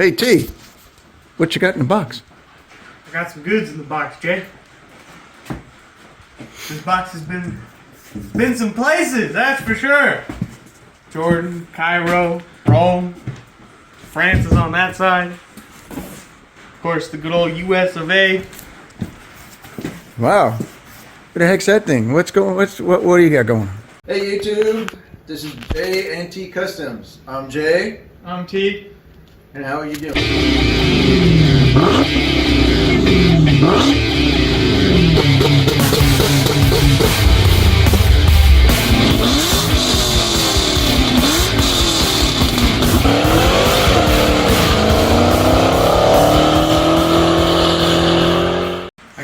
Hey T, what you got in the box? I got some goods in the box, Jay. This box has been some places, that's for sure. Jordan, Cairo, Rome, France is on that side. Of course, the good old US of A. Wow, what the heck's that thing? What do you got going on? Hey YouTube, this is Jay and T Customs. I'm Jay. I'm T. And how are you doing? I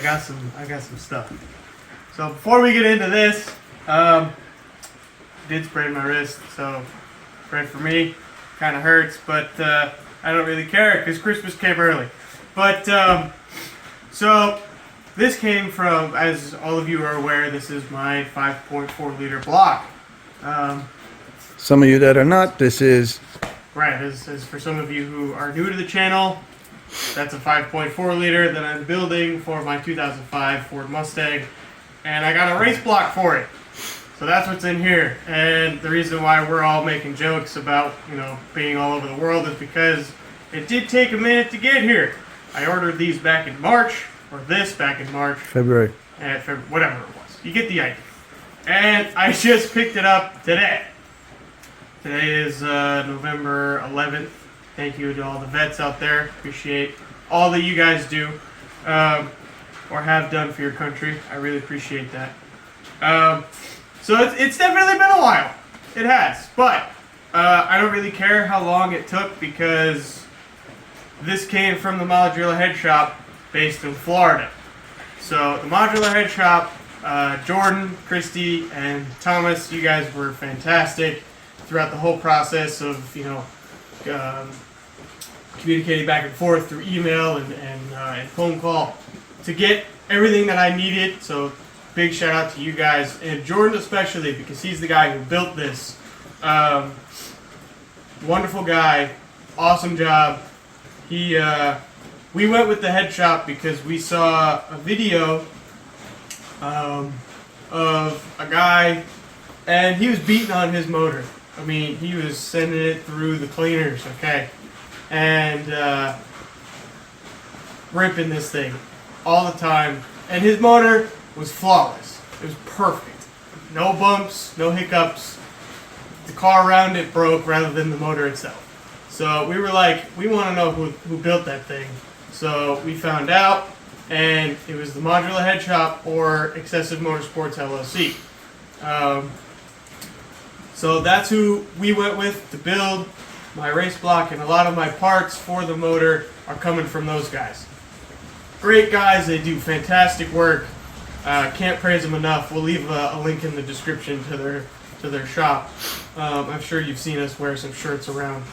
got some stuff. So before we get into this, did sprain my wrist, so pray for me. Kind of hurts, but I don't really care because Christmas came early. But so this came from, as all of you are aware, this is my 5.4 liter block. Some of you that are not, this is Right, this is for some of you who are new to the channel. That's a 5.4 liter that I'm building for my 2005 Ford Mustang, and I got a race block for it. So that's what's in here. And the reason why we're all making jokes about, being all over the world is because it did take a minute to get here. I ordered these back in March, or this back in March. February. Whatever it was. You get the idea. And I just picked it up today. Today is November 11th. Thank you to all the vets out there. Appreciate all that you guys do or have done for your country. I really appreciate that. So it's definitely been a while. It has. But I don't really care how long it took because this came from the Modular Head Shop based in Florida. So the Modular Head Shop, Jordan, Christy, and Thomas, you guys were fantastic throughout the whole process of, communicating back and forth through email and phone call to get everything that I needed. So big shout out to you guys, and Jordan especially, because he's the guy who built this. Wonderful guy, awesome job. We went with the head shop because we saw a video of a guy, and he was beating on his motor. I mean, he was sending it through the cleaners, okay, and ripping this thing all the time. And his motor was flawless. It was perfect. No bumps, no hiccups. The car around it broke rather than the motor itself. So we were like, we want to know who built that thing. So we found out, and it was the Modular Head Shop or Excessive Motorsports LLC. So that's who we went with to build my race block, and a lot of my parts for the motor are coming from those guys. Great guys, they do fantastic work. Can't praise them enough. We'll leave a link in the description to their shop. I'm sure you've seen us wear some shirts around.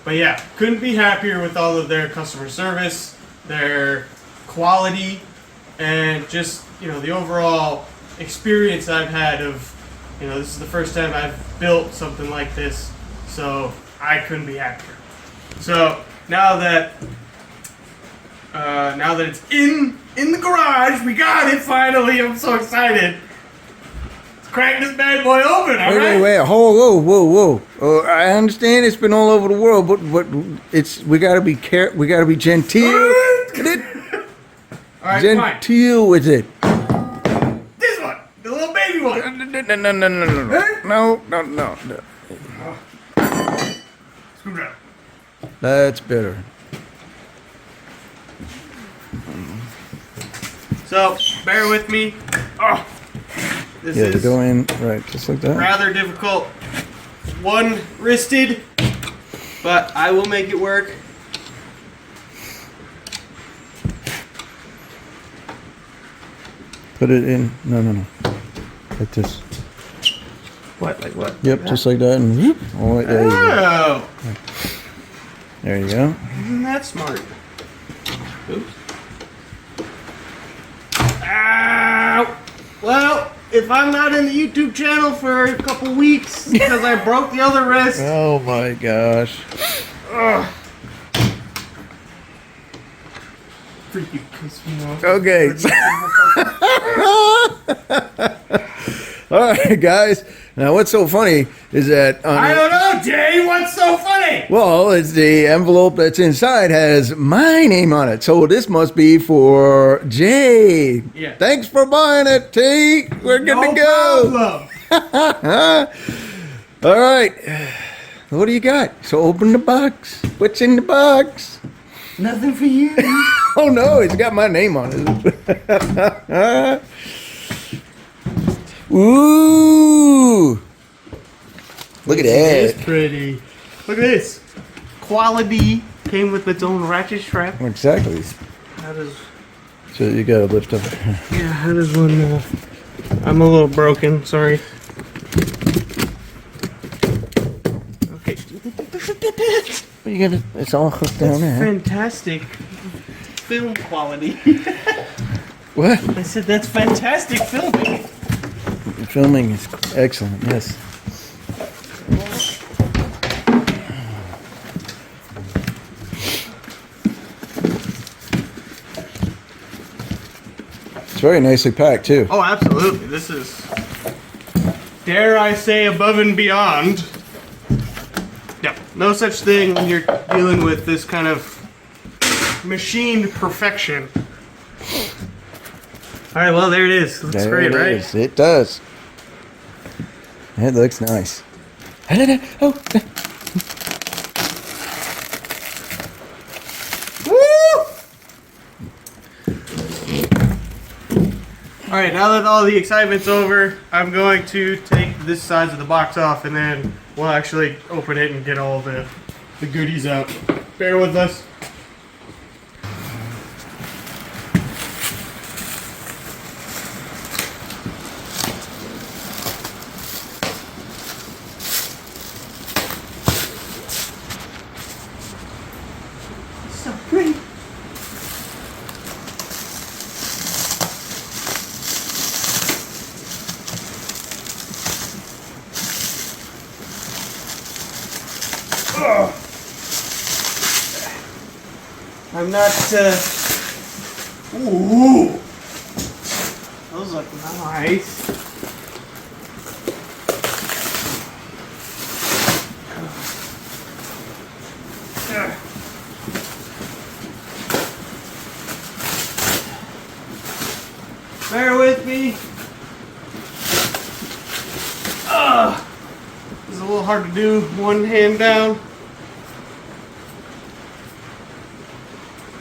But yeah, couldn't be happier with all of their customer service, their quality, and just the overall experience I've had of this is the first time I've built something like this, so I couldn't be happier. So now that it's in the garage, we got it finally. I'm so excited. Let's crack this bad boy open. All right. Wait. Whoa. I understand it's been all over the world, but we gotta be we gotta be genteel. All right, genteel with it. This one, the little baby one. No. Screwdriver. That's better. So bear with me. Oh, this Yeah, is to go in right, just like that. rather difficult. One-wristed, but I will make it work. Put it in. No. Like this. What? Like what? Yep, Like just like that, and whoop. Oh, there you go. Oh, There you go. isn't that smart? Oops. Ow! Well, if I'm not in the YouTube channel for a couple weeks because I broke the other wrist. Oh my gosh. Ugh. freaking piss me off. Okay. All right, guys. Now, what's so funny is that I don't know, Jay. What's so funny? well, it's the envelope that's inside has my name on it, so this must be for Jay. Yeah. Thanks for buying it, T. We're good No to go. problem. All right. What do you got? So open the box. What's in the box? Nothing for you. Oh no, it's got my name on it. Ooh. Look at It's that. pretty. Look at this. Quality came with its own ratchet strap. Exactly. How does? So you gotta lift up. Yeah. How does one? I'm a little broken. Sorry. Okay. You gotta. It's all hooked down there. Fantastic film quality. What? I said that's fantastic filming. The filming is excellent. Yes. It's very nicely packed too. Oh, absolutely. This is, dare I say, above and beyond. Yeah, no such thing when you're dealing with this kind of machined perfection. All right, well, there it is. Looks There great, it right? is. It does. It looks nice. Oh. Woo! All right, now that all the excitement's over, I'm going to take this side of the box off, and then we'll actually open it and get all the goodies out. Bear with us. So pretty. I'm not, ooh, those look nice. Bear with me. It's a little hard to do, one hand down.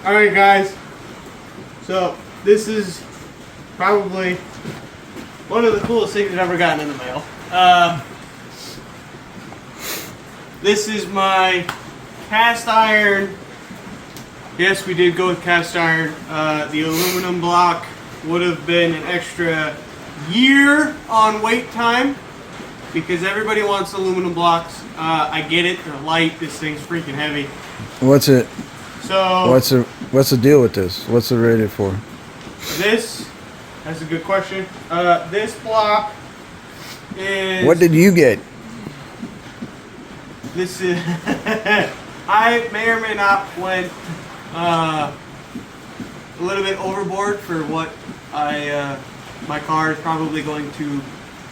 Alright guys, so this is probably one of the coolest things I've ever gotten in the mail. This is my cast iron. Yes, we did go with cast iron. The aluminum block would have been an extra year on wait time because everybody wants aluminum blocks. I get it, they're light, this thing's freaking heavy. What's it? So What's the deal with this? What's it rated for? this, that's a good question. This block is. What did you get? This is. I may or may not went a little bit overboard for what my car is probably going to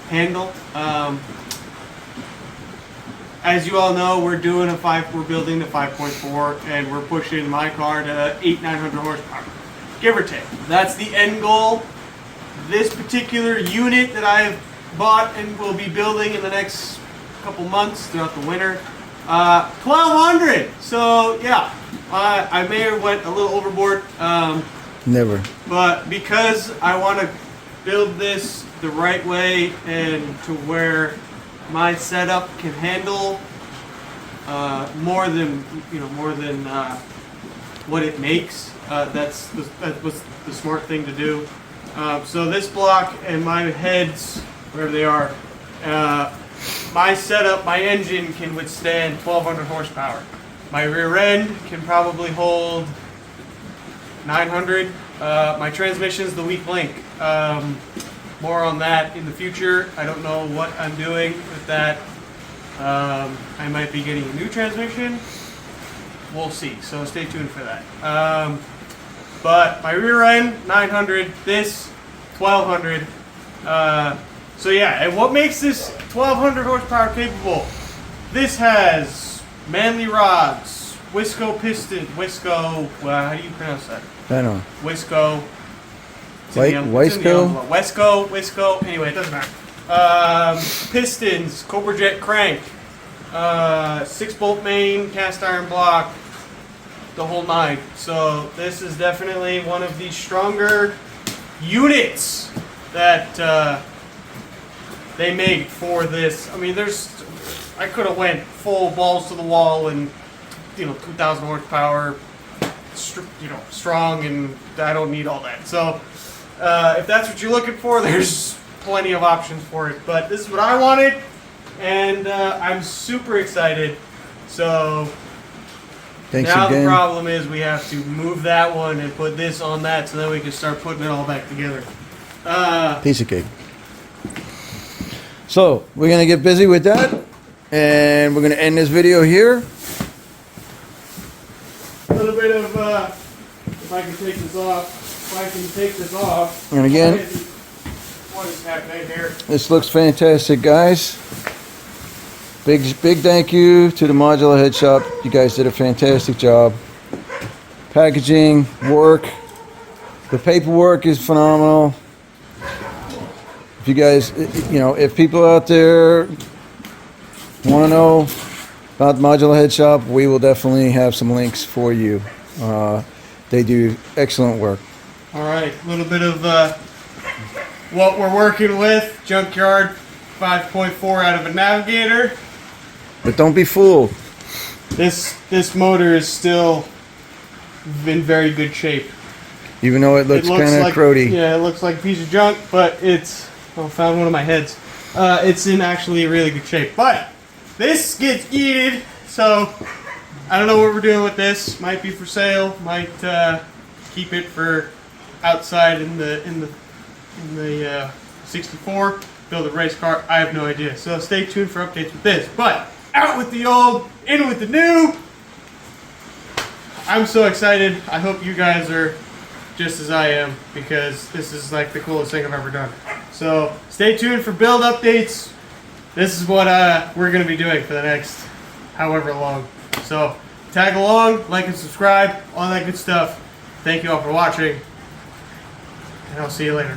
handle. As you all know, we're building the 5.4, and we're pushing my car to 900 horsepower, give or take. That's the end goal. This particular unit that I have bought and will be building in the next couple months throughout the winter, 1,200. So yeah, I may have went a little overboard. Never. But because I want to build this the right way and to where my setup can handle more than what it makes. That was the smart thing to do. So this block and my heads, wherever they are, my setup, my engine can withstand 1,200 horsepower. My rear end can probably hold 900. My transmission's the weak link. More on that in the future. I don't know what I'm doing with that. I might be getting a new transmission. We'll see. So stay tuned for that. But my rear end 900, this 1200. So yeah, and what makes this 1200 horsepower capable? This has Manley rods, Wisco piston, Wisco. How do you pronounce that? I know. Wisco. Wisco. Anyway, it doesn't matter. Pistons, Cobra Jet crank, 6-bolt main, cast iron block, the whole nine. So this is definitely one of the stronger units that they make for this. I mean, I could have went full balls to the wall and 2,000 horsepower, strong, and I don't need all that. So if that's what you're looking for, there's plenty of options for it. But this is what I wanted, and I'm super excited. So Thanks now again. the problem is we have to move that one and put this on that, so then we can start putting it all back together. Piece of cake. So we're gonna get busy with that, and we're gonna end this video here. A little bit of, if I can take this off. And again, What is happening here? this looks fantastic, guys. Big thank you to the Modular Head Shop. You guys did a fantastic job. Packaging, work. The paperwork is phenomenal. If you guys, if people out there want to know about the Modular Head Shop, we will definitely have some links for you. They do excellent work. All right, a little bit of what we're working with. Junkyard 5.4 out of a Navigator. But don't be fooled. This motor is still in very good shape. Even though it looks kind of like, cruddy. Yeah, it looks like a piece of junk, but I found one of my heads. It's in actually really good shape. But this gets heated, so I don't know what we're doing with this. Might be for sale. Might keep it for outside in the 64. Build a race car. I have no idea. So stay tuned for updates with this. But out with the old, in with the new. I'm so excited. I hope you guys are just as I am, because this is like the coolest thing I've ever done. So stay tuned for build updates. This is what we're going to be doing for the next however long. So tag along, like and subscribe, all that good stuff. Thank you all for watching, and I'll see you later.